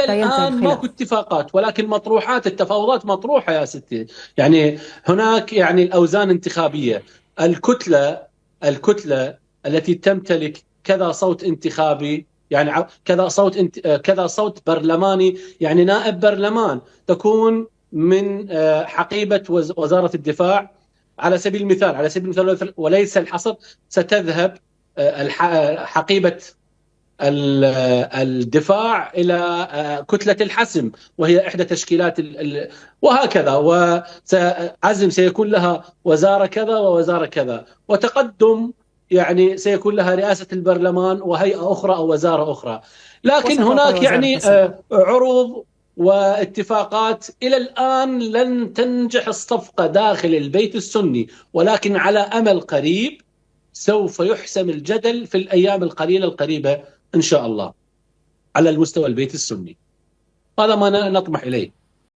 حتى ينتهي الآن ماكو الخلاف. اتفاقات، ولكن مطروحات، التفاوضات مطروحة يا ستي. يعني هناك يعني الأوزان انتخابية. الكتلة التي تمتلك كذا صوت انتخابي، يعني كذا صوت برلماني، يعني نائب برلمان، تكون من حقيبة وزارة الدفاع على سبيل المثال وليس الحصر. ستذهب حقيبة الدفاع إلى كتلة الحسم، وهي إحدى تشكيلات وهكذا. وعزم سيكون لها وزارة كذا ووزارة كذا، وتقدم يعني سيكون لها رئاسة البرلمان وهيئة أخرى أو وزارة أخرى. لكن وستبقى هناك الوزارة يعني الأصلية. عروض واتفاقات. إلى الآن لن تنجح الصفقة داخل البيت السني، ولكن على أمل قريب سوف يحسم الجدل في الأيام القريبة إن شاء الله على المستوى البيت السني. هذا ما نطمح إليه.